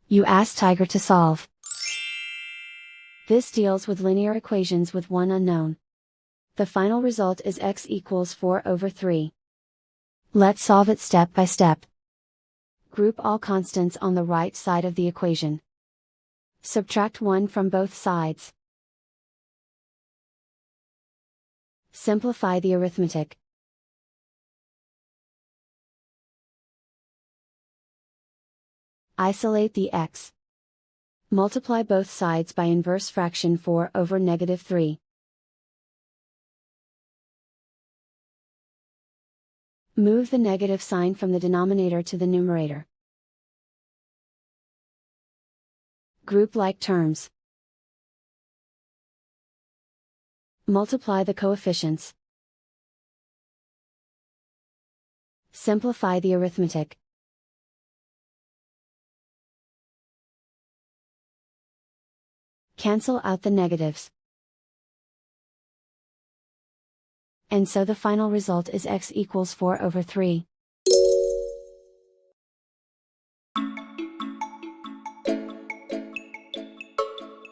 You ask Tiger to solve. This deals with linear equations with one unknown. The final result is x equals 4/3. Let's solve it step by step. Group all constants on the right side of the equation. Subtract 1 from both sides. Simplify the arithmetic. Isolate the x. Multiply both sides by inverse fraction 4/3. Move the negative sign from the denominator to the numerator. Group like terms. Multiply the coefficients. Simplify the arithmetic. Cancel out the negatives. And so the final result is x equals 4/3.